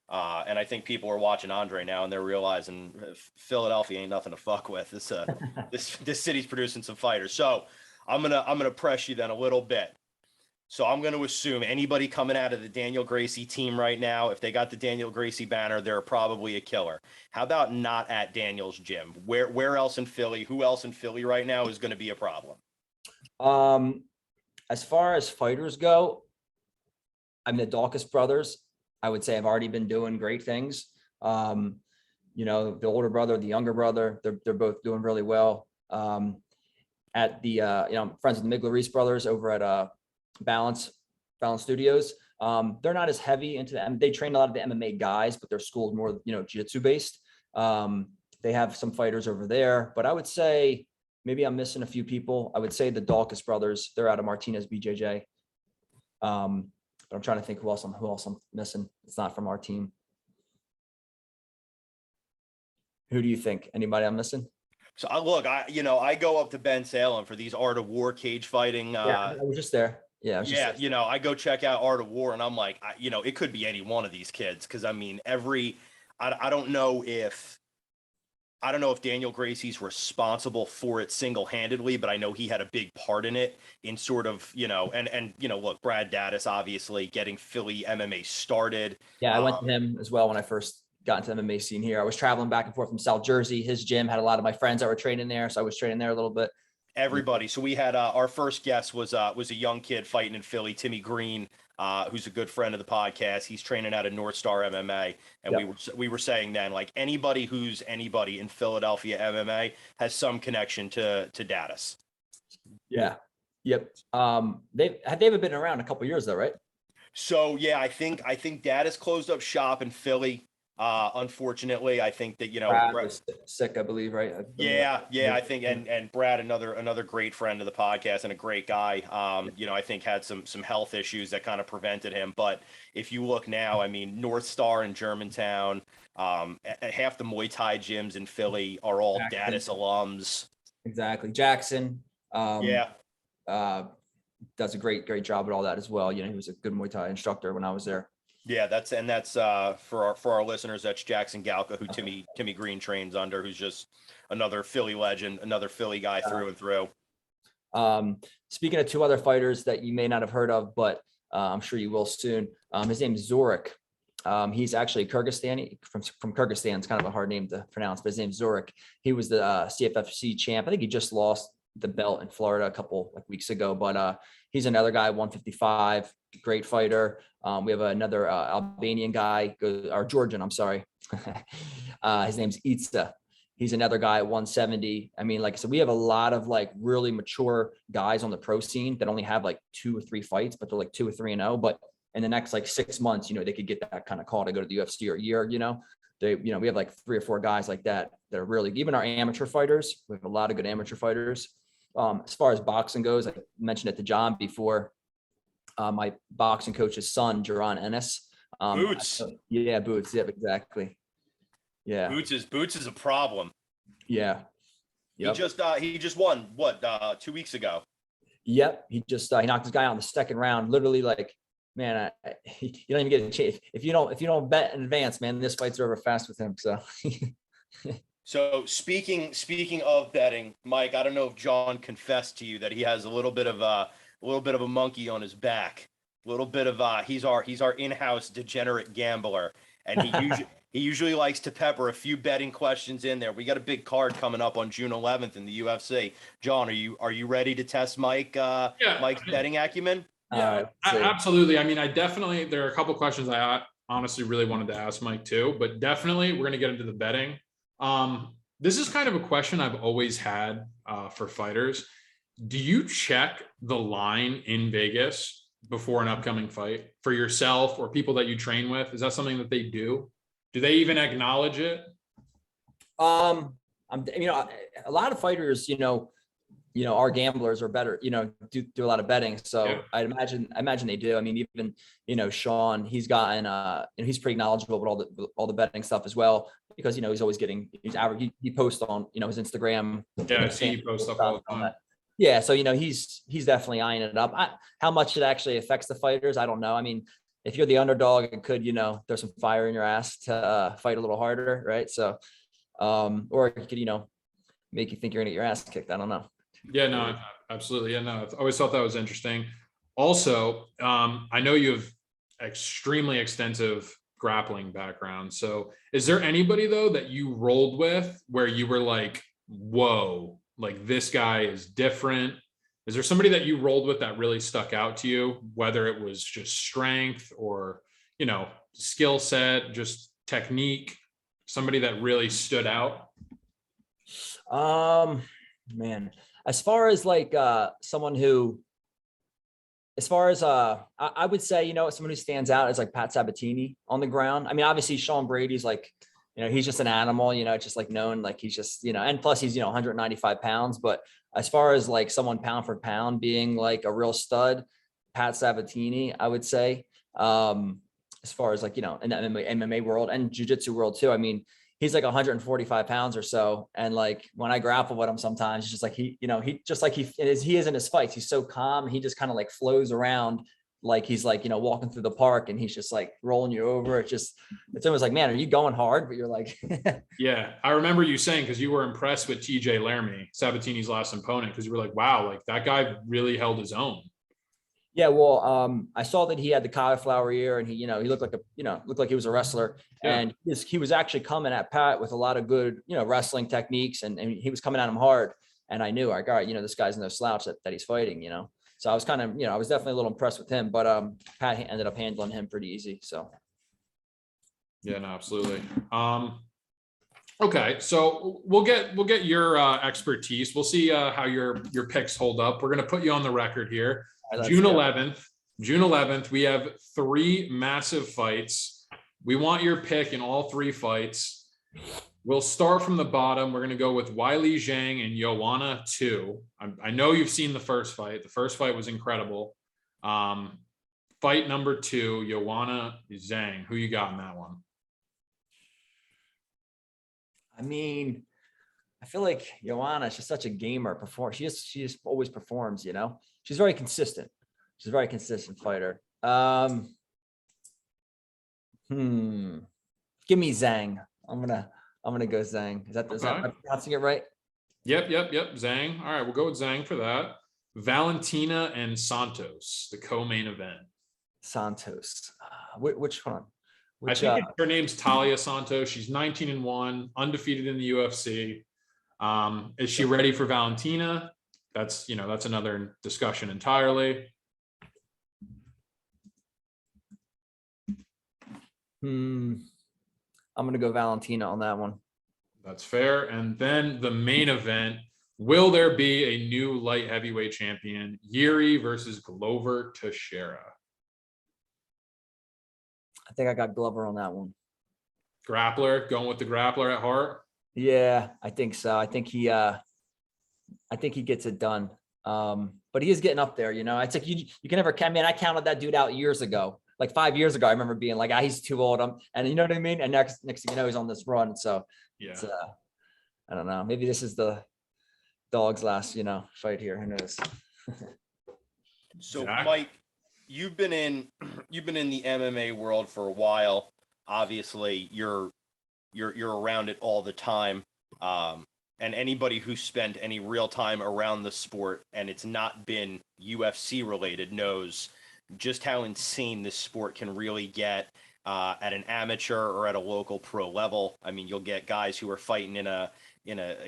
S1: And I think people are watching Andre now and they're realizing Philadelphia ain't nothing to fuck with. This city's producing some fighters. So I'm gonna press you then a little bit. So I'm going to assume anybody coming out of the Daniel Gracie team right now, if they got the Daniel Gracie banner, they're probably a killer. How about not at Daniel's gym? Where else in Philly? Who else in Philly right now is going to be a problem?
S3: As far as fighters go, the Dawkins brothers, I would say, have already been doing great things. The older brother, the younger brother, they're both doing really well. At the, I'm friends with the Migler brothers over at Balance Studios. They're not as heavy into them. They train a lot of the MMA guys, but their school's more, jiu-jitsu based. They have some fighters over there, but I would say maybe I'm missing a few people. I would say the Dawkins brothers, they're out of Martinez BJJ. But I'm trying to think who else I'm missing. It's not from our team. Who do you think? Anybody I'm missing?
S1: So I go up to Ben Salem for these Art of War cage fighting.
S3: I was just there. Yeah.
S1: I go check out Art of War and I'm like, it could be any one of these kids. Cause I mean, I don't know if Daniel Gracie's responsible for it single-handedly, but I know he had a big part in it in sort of, look, Brad Daddis, obviously getting Philly MMA started.
S3: Yeah. I went to him as well when I first got into the MMA scene here. I was traveling back and forth from South Jersey. His gym had a lot of my friends that were training there. So I was training there a little bit.
S1: Everybody. So we had our first guest was a young kid fighting in Philly, Timmy Green, who's a good friend of the podcast. He's training out of North Star MMA. And we were saying then, like, anybody who's anybody in Philadelphia MMA has some connection to Daddis.
S3: Yeah. Yep. They've been around a couple of years though, right?
S1: So yeah, I think Daddis closed up shop in Philly. Unfortunately, I think that,
S3: Brad was sick, I believe, right?
S1: Yeah. I think, and Brad, another great friend of the podcast and a great guy, I think had some health issues that kind of prevented him. But if you look now, I mean, North Star in Germantown, half the Muay Thai gyms in Philly are all Daddis alums.
S3: Exactly. Jackson. Does a great job at all that as well. He was a good Muay Thai instructor when I was there.
S1: Yeah, that's for our listeners, that's Jackson Galka, who Timmy Green trains under, who's just another Philly legend, another Philly guy through and through.
S3: Speaking of two other fighters that you may not have heard of, but I'm sure you will soon. His name is Zorik. He's actually Kyrgyzstan from Kyrgyzstan. It's kind of a hard name to pronounce, but his name's Zorik. He was the CFFC champ. I think he just lost the belt in Florida a couple weeks ago, but he's another guy, 155, great fighter. We have another Albanian guy, or Georgian, I'm sorry. His name's Itza. He's another guy at 170. I mean, like I said, we have a lot of like really mature guys on the pro scene that only have like 2 or 3 fights, but they're like 2 or 3-0. But in the next like 6 months, they could get that kind of call to go to the UFC, or a year, we have like 3 or 4 guys like that are really, even our amateur fighters. We have a lot of good amateur fighters. As far as boxing goes, I mentioned it to John before. My boxing coach's son, Jaron Ennis.
S1: Boots.
S3: Yeah, Boots. Yep, exactly. Yeah.
S1: Boots is a problem.
S3: Yeah. Yep.
S1: He just won 2 weeks ago.
S3: Yep. He just he knocked this guy out in the second round. Literally, like, man, you don't even get a chance. If you don't bet in advance, man, this fight's over fast with him. So.
S1: So speaking of betting, Mike, I don't know if John confessed to you that he has a little bit of a monkey on his back. A little bit of he's our in-house degenerate gambler, and he usually likes to pepper a few betting questions in there. We got a big card coming up on June 11th in the UFC. John, are you ready to test Mike's betting acumen?
S2: Yeah, absolutely. I mean, there are a couple questions I honestly really wanted to ask Mike too, but definitely we're going to get into the betting. This is kind of a question I've always had for fighters. Do you check the line in Vegas before an upcoming fight for yourself or people that you train with? Is that something that they do? Do they even acknowledge it?
S3: A lot of fighters, our gamblers are better, do a lot of betting. So yeah. I imagine they do. I mean, even, Sean, he's gotten, he's pretty knowledgeable with all the betting stuff as well, because, he's always he posts on, his Instagram.
S2: Yeah, I see he posts stuff all the time.
S3: Yeah. So, he's definitely eyeing it up. How much it actually affects the fighters, I don't know. I mean, if you're the underdog, it could, there's some fire in your ass to fight a little harder. Right. So, or it could, make you think you're gonna get your ass kicked. I don't know.
S2: Yeah, no, absolutely. Yeah, no, I've always thought that was interesting. Also, I know you have extremely extensive grappling background. So is there anybody though that you rolled with where you were like, whoa, like this guy is different? Is there somebody that you rolled with that really stuck out to you, whether it was just strength or, skill set, just technique, somebody that really stood out?
S3: Man, as far as like someone who, I would say, someone who stands out is like Pat Sabatini on the ground. I mean, obviously Sean Brady's like, he's just an animal, just like known, like he's just, and plus he's, 195 pounds. But as far as like someone pound for pound being like a real stud, Pat Sabatini, I would say, as far as like, in the MMA world and jiu-jitsu world too. I mean, he's like 145 pounds or so. And like, when I grapple with him, sometimes it's just like, he is in his fights. He's so calm. He just kind of like flows around like he's like, walking through the park, and he's just like rolling you over. It's almost like, man, are you going hard? But you're like,
S2: yeah, I remember you saying, because you were impressed with TJ Laramie, Sabatini's last opponent, because you were like, wow, like that guy really held his own.
S3: Yeah, well, I saw that he had the cauliflower ear, and he looked like he was a wrestler, yeah. And he was actually coming at Pat with a lot of good, wrestling techniques, and he was coming at him hard. And I knew, like, all right, this guy's no slouch that he's fighting, So I was kind of, I was definitely a little impressed with him, but Pat ended up handling him pretty easy. So.
S2: Yeah, no, absolutely. Okay, so we'll get your expertise. We'll see how your picks hold up. We're gonna put you on the record here. Right, June 11th, we have 3 massive fights. We want your pick in all 3 fights. We'll start from the bottom. We're going to go with Weili Zhang and Joanna 2. I know you've seen the first fight. The first fight was incredible. Fight number 2, Joanna Zhang. Who you got in that one?
S3: I mean, I feel like Joanna is just such a gamer. She just always performs, She's very consistent. She's a very consistent fighter. Give me Zhang. I'm gonna go Zhang. Is that
S2: Okay.
S3: am I pronouncing it right?
S2: Yep. Zhang. All right, we'll go with Zhang for that. Valentina and Santos, the co-main event.
S3: Santos. Which one?
S2: I
S3: Which
S2: think her name's Talia Santos. She's 19-1, undefeated in the UFC. Is she ready for Valentina? That's another discussion entirely.
S3: I'm gonna go Valentina on that one.
S2: That's fair. And then the main event, will there be a new light heavyweight champion? Yuri versus Glover Teixeira.
S3: I think I got Glover on that one.
S2: Grappler, going with the grappler at heart.
S3: Yeah, I think so. I think he gets it done. But he is getting up there, It's like you can never. I mean, I counted that dude out years ago, like 5 years ago. I remember being like, he's too old. And you know what I mean. And next thing you know, he's on this run. So
S2: Yeah.
S3: it's, I don't know. Maybe this is the dog's last, fight here. Who knows?
S1: So
S2: Jack?
S1: Mike, you've been in the MMA world for a while. Obviously, you're around it all the time. And anybody who spent any real time around the sport and it's not been UFC related knows just how insane this sport can really get at an amateur or at a local pro level. I mean, you'll get guys who are fighting in a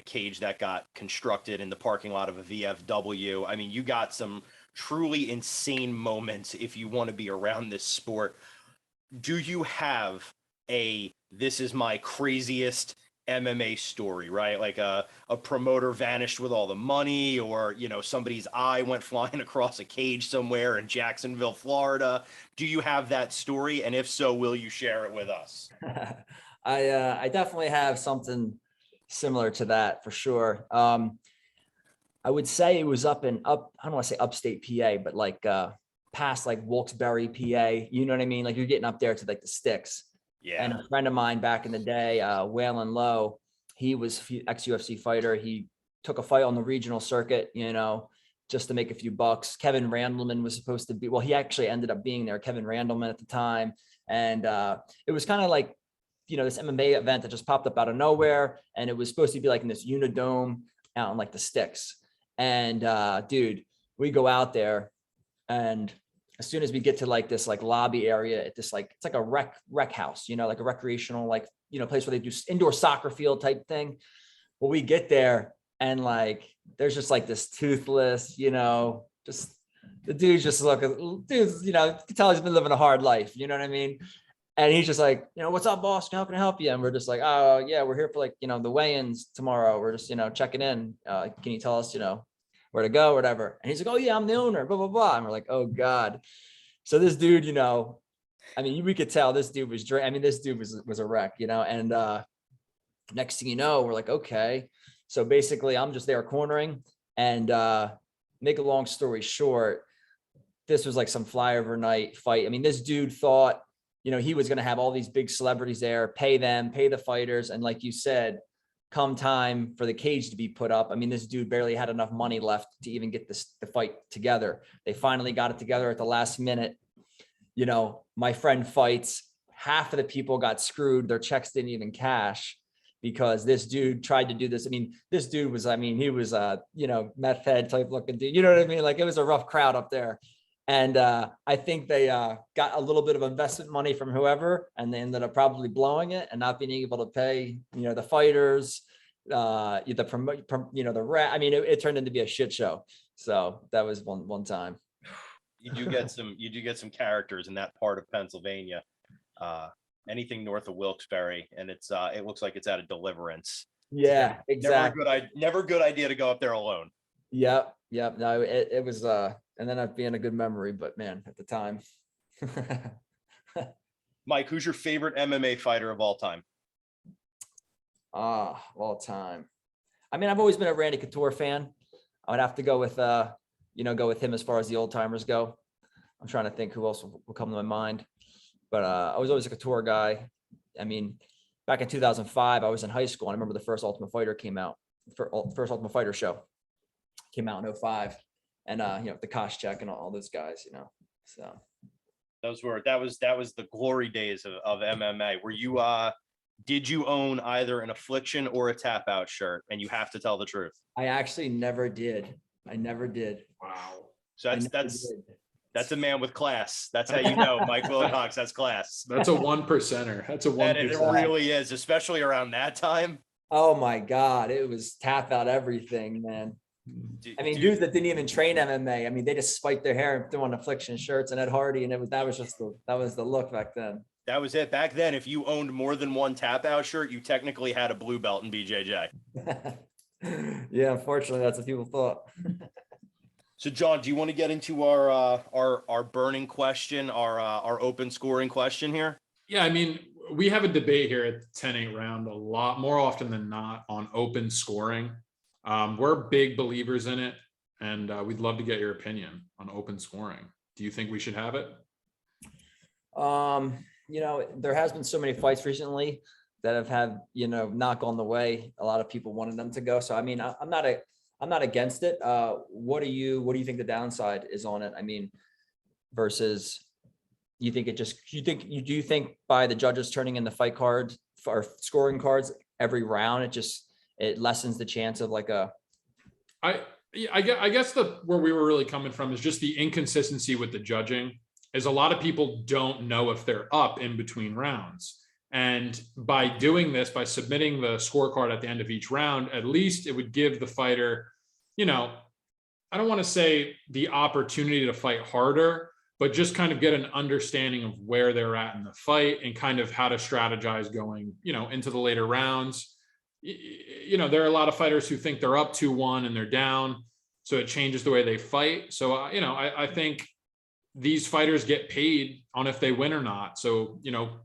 S1: cage that got constructed in the parking lot of a VFW. I mean, you got some truly insane moments if you want to be around this sport. Do you have this is my craziest MMA story, right? Like a promoter vanished with all the money, or somebody's eye went flying across a cage somewhere in Jacksonville, Florida. Do you have that story? And if so, will you share it with us?
S3: I definitely have something similar to that for sure. I would say it was I don't want to say upstate PA, but like past like Wilkes-Barre, PA. You know what I mean? Like you're getting up there to like the sticks.
S1: Yeah.
S3: And a friend of mine back in the day, Waylon Lowe, he was ex-UFC fighter. He took a fight on the regional circuit, just to make a few bucks. Kevin Randleman was supposed to be, well, he actually ended up being there, Kevin Randleman at the time. And it was kind of like, this MMA event that just popped up out of nowhere. And it was supposed to be like in this Unidome out in like the sticks. And dude, we go out there, and as soon as we get to like this like lobby area at this like, it's like a rec house, like a recreational like, place where they do indoor soccer field type thing. Well, we get there and like there's just like this toothless, just the dude's just looking, dude's, you can tell he's been living a hard life, you know what I mean? And he's just like, what's up, boss? How can I help you? And we're just like, oh yeah, we're here for like, the weigh-ins tomorrow. We're just, checking in. Can you tell us, where to go or whatever? And he's like, oh yeah, I'm the owner, blah, blah, blah. And we're like, oh God. So this dude, I mean, we could tell this dude was this dude was a wreck, and next thing you know, we're like, okay. So basically I'm just there cornering, and make a long story short, this was like some flyover night fight. I mean, this dude thought, he was going to have all these big celebrities there, pay the fighters. And like you said, come time for the cage to be put up, I mean, this dude barely had enough money left to even get the fight together. They finally got it together at the last minute. My friend fights, half of the people got screwed. Their checks didn't even cash because this dude tried to do this. I mean, this dude was, he was meth head type looking dude. You know what I mean? Like it was a rough crowd up there. And I think they got a little bit of investment money from whoever, and they ended up probably blowing it and not being able to pay, the fighters, the rat. I mean, it turned into be a shit show. So that was one time.
S1: You do get some characters in that part of Pennsylvania. Anything north of Wilkes-Barre, and it looks like it's at a Deliverance.
S3: Yeah, exactly.
S1: Never a good idea to go up there alone.
S3: Yep. No, it was and then I'd be in a good memory, but man, at the time.
S1: Mike, who's your favorite MMA fighter of all time?
S3: All time. I mean, I've always been a Randy Couture fan. I would have to go with go with him as far as the old timers go. I'm trying to think who else will come to my mind, but I was always a Couture guy. I mean, back in 2005, I was in high school, and I remember the first Ultimate Fighter came out. First Ultimate Fighter show came out in 2005, and the Koscheck and all those guys, so
S1: that was the glory days of MMA. Were you did you own either an Affliction or a Tap Out shirt? And you have to tell the truth.
S3: I actually never did. I never did.
S2: Wow.
S1: So
S3: I never
S1: that's
S3: did.
S1: that's a man with class. That's how you know Mike Wilcox has class.
S2: That's a 1%er. That's a 1%.
S1: And it really is, especially around that time.
S3: Oh my God. It was tap out everything, man. I mean, dudes that didn't even train MMA. I mean, they just spiked their hair and threw on Affliction shirts and Ed Hardy, and that was the look back then.
S1: That was it. Back then, if you owned more than one Tap Out shirt, you technically had a blue belt in BJJ.
S3: Yeah, unfortunately, that's what people thought.
S1: So, John, do you want to get into our burning question, our open scoring question here?
S2: Yeah, I mean, we have a debate here at the 10-8 round a lot more often than not on open scoring. We're big believers in it, and we'd love to get your opinion on open scoring. Do you think we should have it?
S3: There has been so many fights recently that have had, not gone the way a lot of people wanted them to go. So, I mean, I'm not against it. What do you think the downside is on it? I mean, versus you think do you think by the judges turning in the fight cards or scoring cards every round, it lessens the chance of like
S2: I guess where we were really coming from is just the inconsistency with the judging. Is a lot of people don't know if they're up in between rounds. And by doing this, by submitting the scorecard at the end of each round, at least it would give the fighter, I don't want to say the opportunity to fight harder, but just kind of get an understanding of where they're at in the fight and kind of how to strategize going, into the later rounds. There are a lot of fighters who think they're up 2-1 and they're down. So it changes the way they fight. So, I think these fighters get paid on if they win or not. So,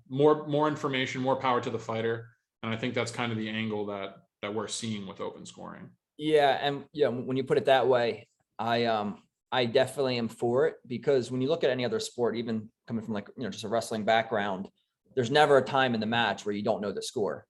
S2: more information, more power to the fighter. And I think that's kind of the angle that we're seeing with open scoring.
S3: Yeah. And when you put it that way, I definitely am for it, because when you look at any other sport, even coming from just a wrestling background, there's never a time in the match where you don't know the score.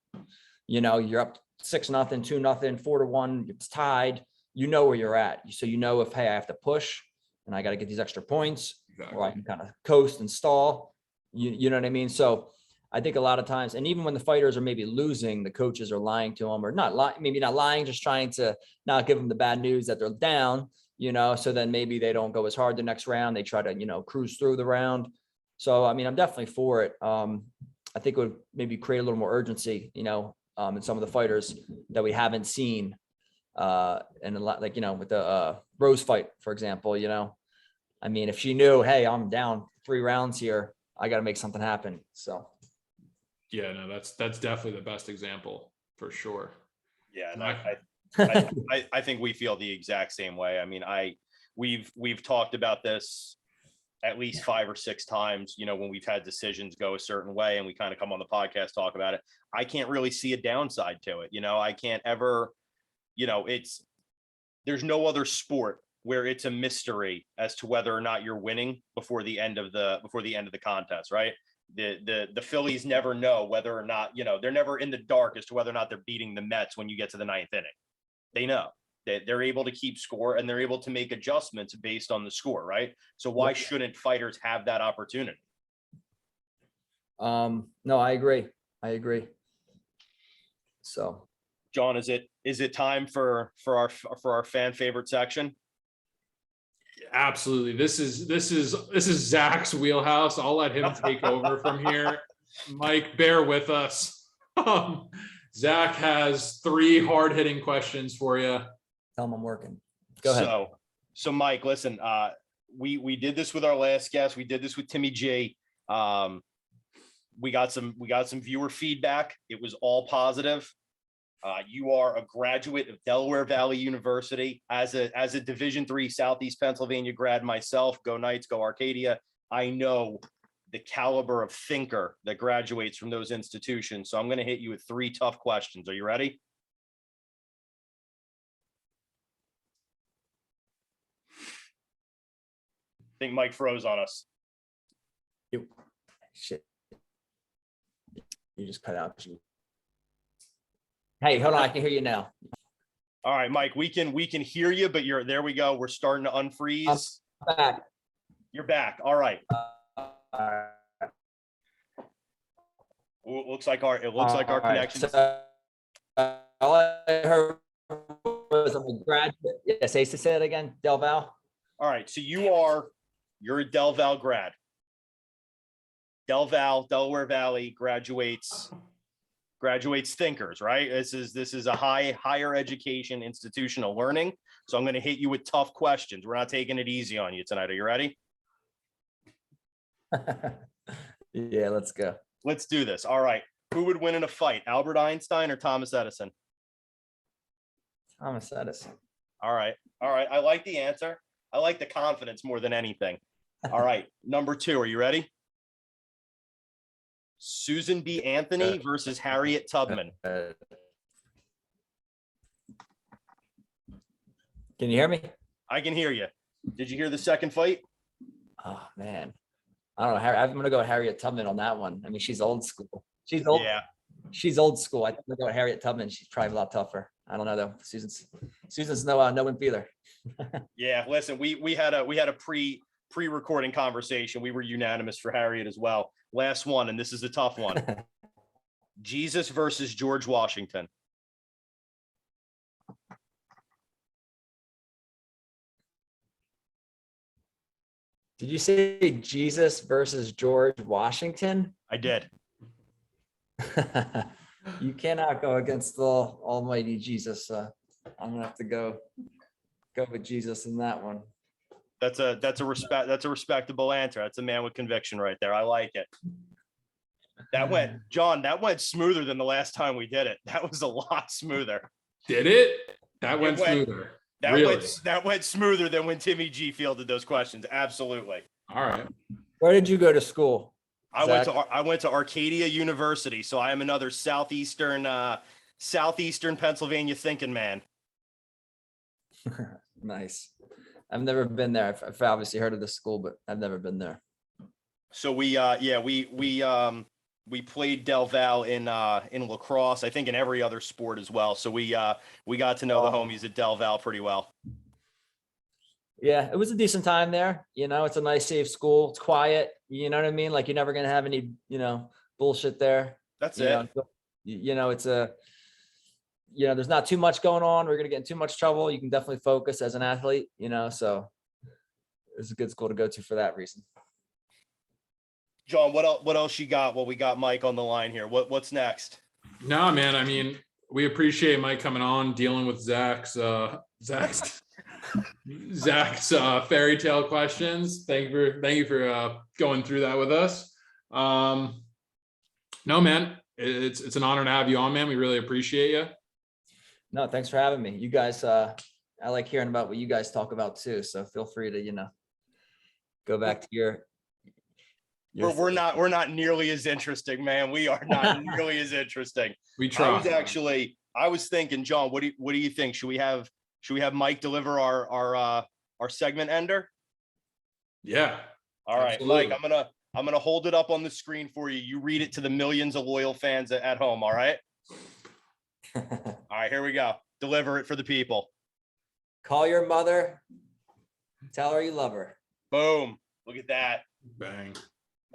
S3: You're up 6-0, 2-0, 4-1, it's tied, where you're at. So, if, hey, I have to push and I got to get these extra points, exactly, or I can kind of coast and stall, you know what I mean? So I think a lot of times, and even when the fighters are maybe losing, the coaches are lying to them, or maybe not lying, just trying to not give them the bad news that they're down, so then maybe they don't go as hard the next round. They try to, cruise through the round. So, I mean, I'm definitely for it. I think it would maybe create a little more urgency, in some of the fighters that we haven't seen, and a lot, with the Rose fight, for example, I mean, if she knew, hey, I'm down 3 rounds here, I got to make something happen. So.
S2: Yeah, no, that's definitely the best example for sure.
S1: Yeah. And I think we feel the exact same way. I mean, we've talked about this at least 5 or 6 times, when we've had decisions go a certain way and we kind of come on the podcast, talk about it. I can't really see a downside to it. I can't ever, there's no other sport where it's a mystery as to whether or not you're winning before the end of the contest, right? The Phillies never know whether or not, they're never in the dark as to whether or not they're beating the Mets when you get to the 9th inning. They know that they're able to keep score and they're able to make adjustments based on the score, right? So why shouldn't fighters have that opportunity?
S3: No, I agree. So,
S1: John, is it time for our fan favorite section?
S2: Absolutely. This is Zach's wheelhouse. I'll let him take over from here. Mike, bear with us. Zach has 3 hard-hitting questions for you.
S3: Tell him I'm working. Go ahead.
S1: So Mike, listen, we did this with our last guest. We did this with Timmy G. We got some viewer feedback. It was all positive. You are a graduate of Delaware Valley University. As a Division III Southeast Pennsylvania grad myself, go Knights, go Arcadia. I know the caliber of thinker that graduates from those institutions. So I'm going to hit you with 3 tough questions. Are you ready? I think Mike froze on us.
S3: Shit. You just cut out. Hey, hold on. I can hear you now.
S1: All right, Mike, we can hear you, but there we go. We're starting to unfreeze.
S3: I'm back.
S1: You're back. All right. Looks like our connections.
S3: So, all I heard was I'm a graduate. Yes, Ace, say it again, Del Val.
S1: All right, so you're a Del Val grad. Del Val, Delaware Valley graduates thinkers, right? This is a higher education institutional learning. So I'm going to hit you with tough questions. We're not taking it easy on you tonight. Are you ready?
S3: Yeah, let's go.
S1: Let's do this. All right. Who would win in a fight, Albert Einstein or Thomas Edison?
S3: Thomas Edison.
S1: All right. I like the answer. I like the confidence more than anything. All right. Number 2. Are you ready? Susan B. Anthony versus Harriet Tubman.
S3: Can you hear me?
S1: I can hear you. Did you hear the second fight?
S3: Oh man, I don't know. I'm gonna go with Harriet Tubman on that one. I mean, she's old school. She's old.
S1: Yeah.
S3: She's old school. I think I'm gonna go with Harriet Tubman. She's probably a lot tougher. I don't know though. Susan's no wimp either.
S1: Yeah. Listen, we had a pre-recording conversation. We were unanimous for Harriet as well. Last one, and this is a tough one. Jesus versus George Washington.
S3: Did you say Jesus versus George Washington?
S1: I did.
S3: You cannot go against the almighty Jesus. I'm gonna have to go with Jesus in that one.
S1: That's a respectable answer. That's a man with conviction right there. I like it. That went smoother than the last time we did it. That was a lot smoother.
S2: Did it? That went smoother.
S1: That went smoother than when Timmy G fielded those questions. Absolutely.
S2: All right.
S3: Where did you go to school?
S1: I went to Arcadia University, so I am another southeastern Pennsylvania thinking man.
S3: Nice. I've never been there. I've obviously heard of the school, but I've never been there.
S1: So we played Del Val in lacrosse, I think in every other sport as well. So we got to know the homies at Del Val pretty well.
S3: Yeah, it was a decent time there. You know, it's a nice, safe school. It's quiet. You know what I mean? Like you're never gonna have any, bullshit there.
S1: That's
S3: it. It's there's not too much going on. We're gonna get in too much trouble. You can definitely focus as an athlete. So it's a good school to go to for that reason.
S1: John, what else you got? Well, we got Mike on the line here. What's next?
S2: No, man. I mean, we appreciate Mike coming on, dealing with Zach's fairy tale questions. Thank you for going through that with us. No, man, it's an honor to have you on, man. We really appreciate you.
S3: No, thanks for having me. You guys, I like hearing about what you guys talk about too. So feel free to, go back to your
S1: we're not nearly as interesting, man. We are not nearly as interesting.
S2: We try.
S1: I was thinking, John, what do you think? Should we have Mike deliver our segment ender?
S2: Yeah.
S1: All right,
S2: absolutely.
S1: Mike, I'm gonna hold it up on the screen for you. You read it to the millions of loyal fans at home. All right. All right, here we go. Deliver it for the people.
S3: Call your mother. Tell her you love her.
S1: Boom. Look at that.
S2: Bang.